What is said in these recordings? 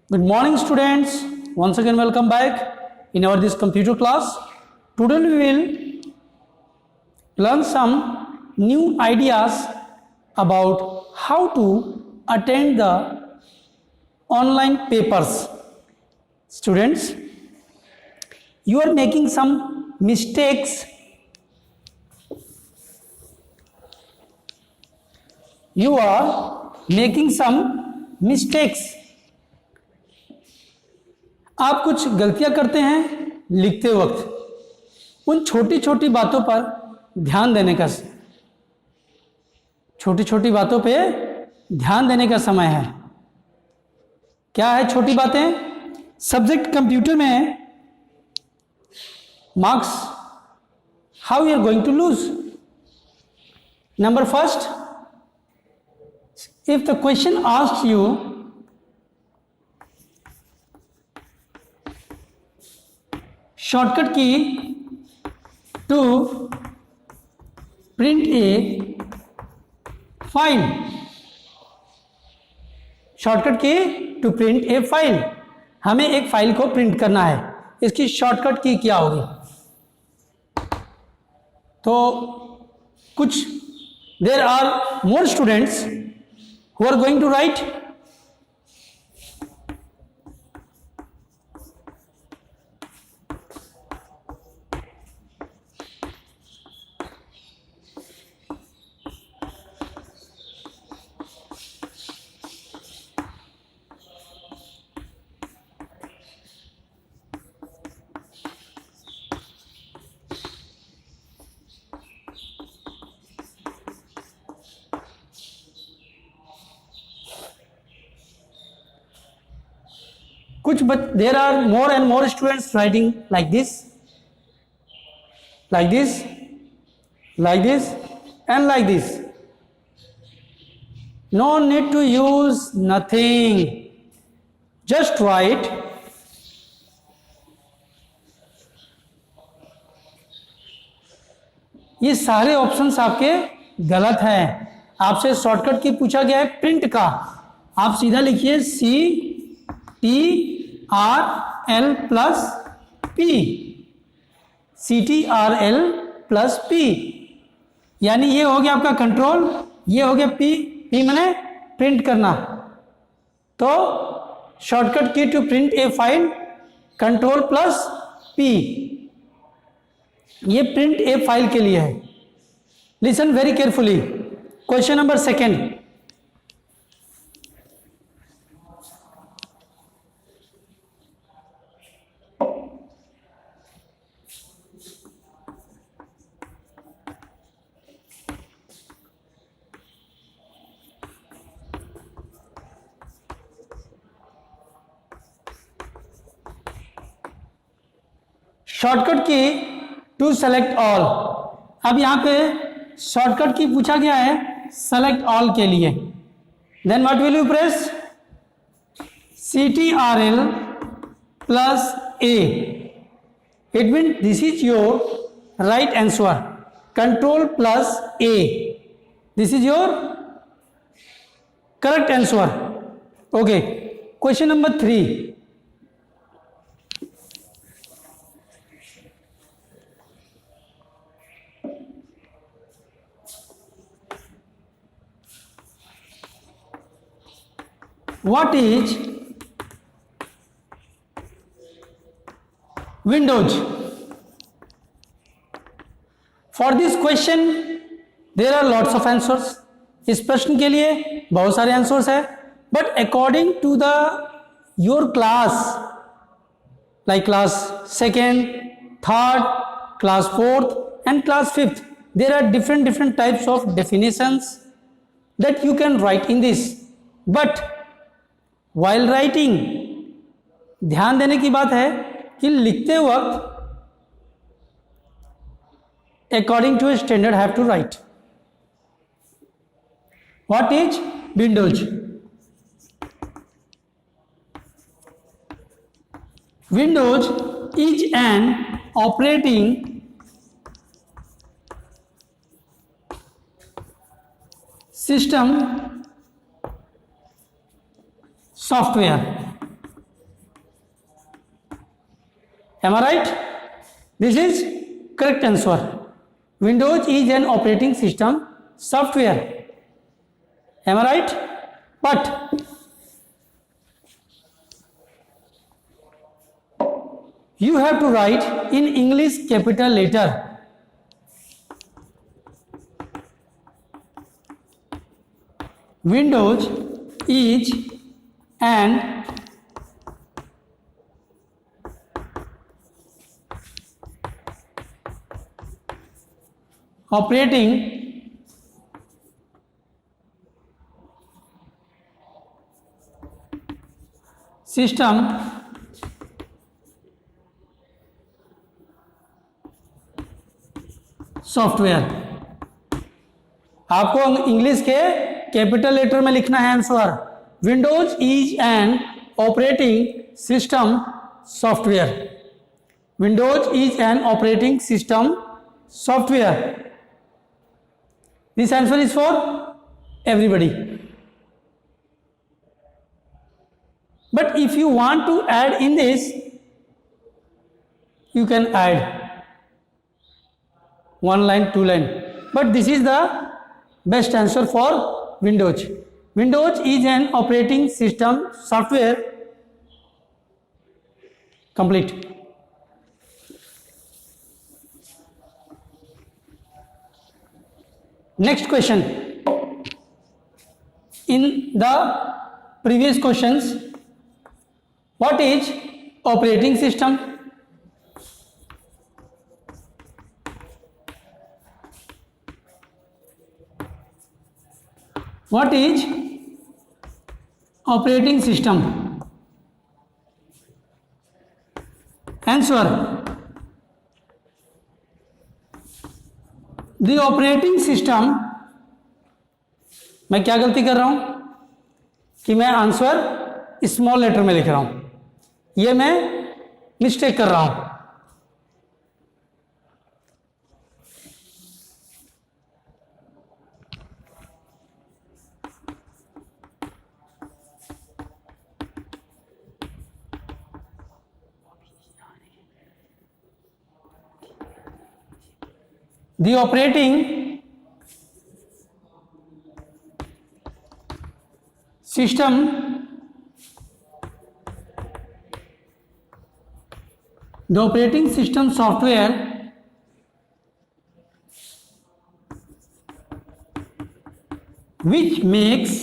Good morning, students. Once again, welcome back in our this computer class. Today we will learn some new ideas about how to attend the online papers. Students, you are making some mistakes. You are making some mistakes. आप कुछ गलतियां करते हैं लिखते वक्त। उन छोटी छोटी बातों पर ध्यान देने का समय है। क्या है छोटी बातें? सब्जेक्ट कंप्यूटर में marks how you are going to lose. Number first, if the question asks you shortcut key to print a file, shortcut key to print a file, हमें एक फाइल को प्रिंट करना है, इसकी शॉर्टकट की क्या होगी? तो कुछ there are more students who are going to write कुछ there are more and more students writing like this and like this. No need to use nothing, just write ये सारे ऑप्शंस आपके गलत हैं। आपसे शॉर्टकट की पूछा गया है प्रिंट का, आप सीधा लिखिए CTRL plus P, CTRL plus P, यानी ये हो गया आपका कंट्रोल, ये हो गया P मैंने प्रिंट करना। तो shortcut key to print a file control plus P, ये प्रिंट ए फाइल के लिए है। Listen very carefully. Question number second, shortcut key to select all. अब यहां पे शॉर्टकट की पूछा गया है सेलेक्ट ऑल के लिए। Then what will you press? CTRL plus A, it mean this is your right answer. Control plus A, this is your correct answer. Okay, question number 3, what is Windows? For this question there are lots of answers. इस प्रश्न के लिए बहुत सारे answers है, but according to the your class, like class 2nd, 3rd, class 4th and class 5th, there are different types of definitions that you can write in this. But while writing, ध्यान देने की बात है कि लिखते वक्त according to a standard have to write. What is Windows? Windows is an operating system software Am I right? This is correct answer. Windows is an operating system software. Am I right? But you have to write in English capital letter. Windows is an operating system software. आपको English के capital letter में लिखना है answer. Windows is an operating system software. Windows is an operating system software. This answer is for everybody. But if you want to add in this, you can add one line, two line, but this is the best answer for Windows. Windows is an operating system software. Complete. Next question. In the previous questions, what is operating system? What is operating system? Answer. The operating system. मैं क्या गलती कर रहा हूं कि मैं answer small letter में लिख रहा हूं. ये मैं मिस्टेक कर रहा हूं. The operating system software which makes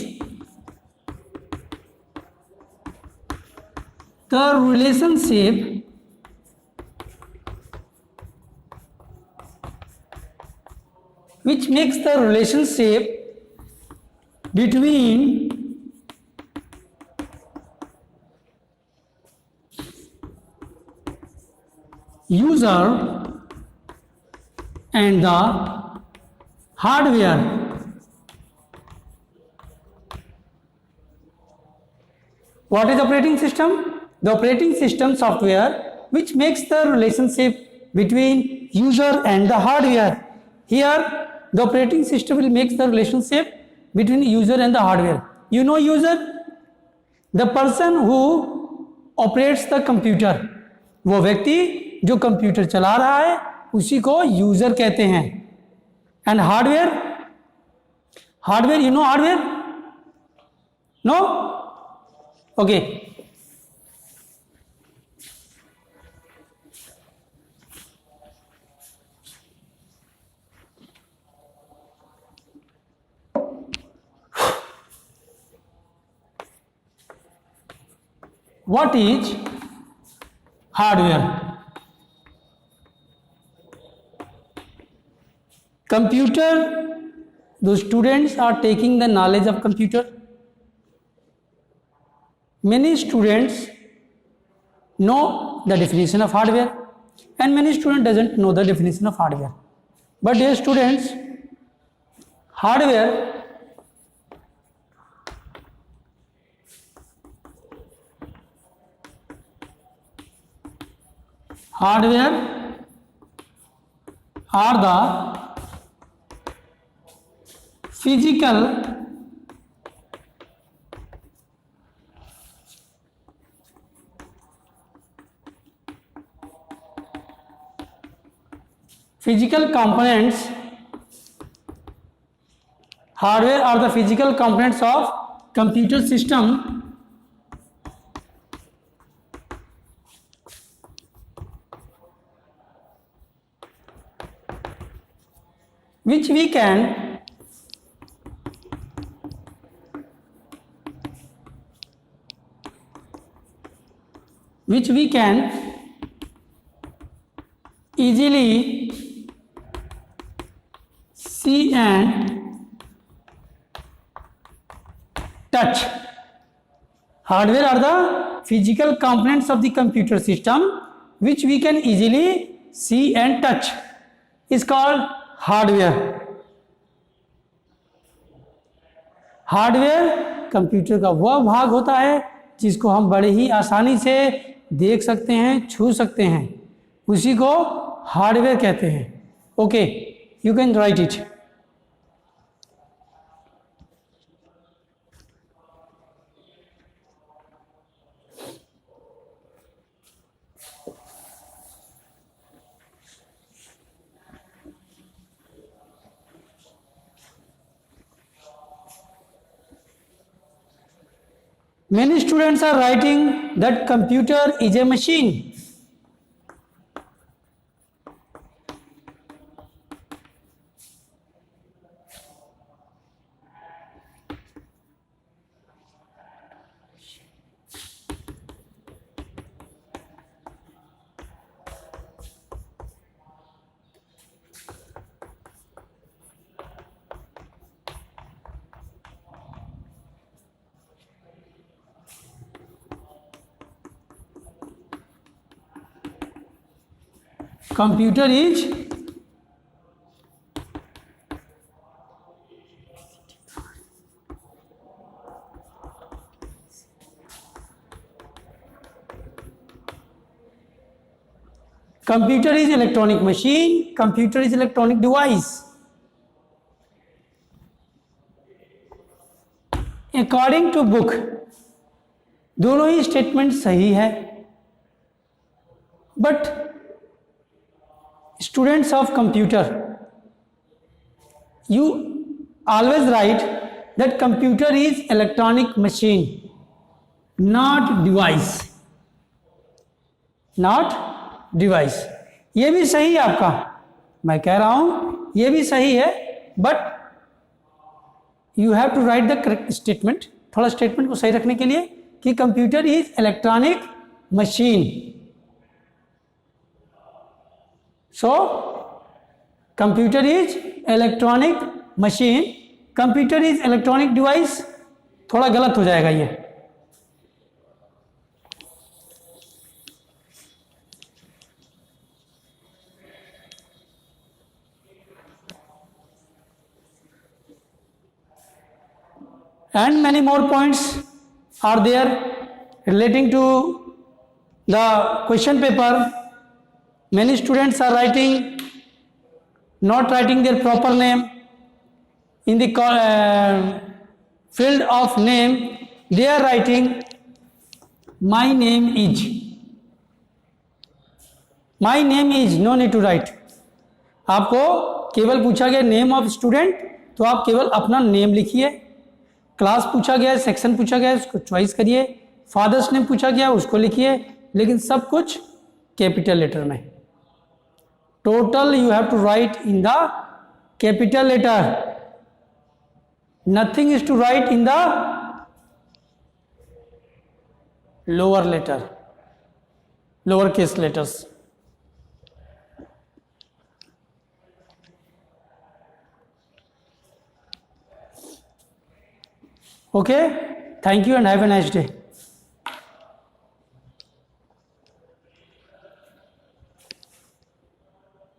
the relationship between user and the hardware. What is operating system? The operating system software which makes the relationship between user and the hardware. Here the operating system will make the relationship between user and the hardware. You know user? The person who operates the computer. वो व्यक्ति जो computer चला रहा है उसी को user कहते हैं. And hardware, hardware you know hardware? No? Okay. What is hardware? Computer, the students are taking the knowledge of computer. Many students know the definition of hardware and many students doesn't know the definition of hardware. But dear students, hardware are the physical physical components, hardware are the physical components of computer system which we can easily see and touch. Hardware are the physical components of the computer system which we can easily see and touch is called hardware. Hardware computer का वह भाग होता है जिसको हम बड़े ही आसानी से देख सकते हैं, छू सकते हैं, उसी को हार्डवेयर कहते हैं. Okay, you can write it. Many students are writing that computer is a machine. Computer is electronic machine, computer is electronic device. According to book, दोनों ही स्टेटमेंट सही है, but students of computer, you always write that computer is electronic machine, not device. not device. ये भी सही है आपका, मैं कह रहा हूं ये भी सही है, but you have to write the correct statement. थोड़ा स्टेटमेंट को सही रखने के लिए कि computer is electronic machine. So, computer is electronic machine, computer is electronic device. थोड़ा गलत हो जाएगा ये. And many more points are there relating to the question paper. Many students are not writing their proper name in the field of name. They are writing my name is. My name is, no need to write. आपको केवल पूछा गया name of student, तो आप केवल अपना name लिखिए. Class पूछा गया, सेक्शन पूछा गया, उसको चॉइस करिए. फादर्स नेम पूछा गया, उसको लिखिए, लेकिन सब कुछ कैपिटल लेटर में. Total you have to write in the capital letter. Nothing is to write in the lower letter, lower case letters. Okay, thank you and have a nice day.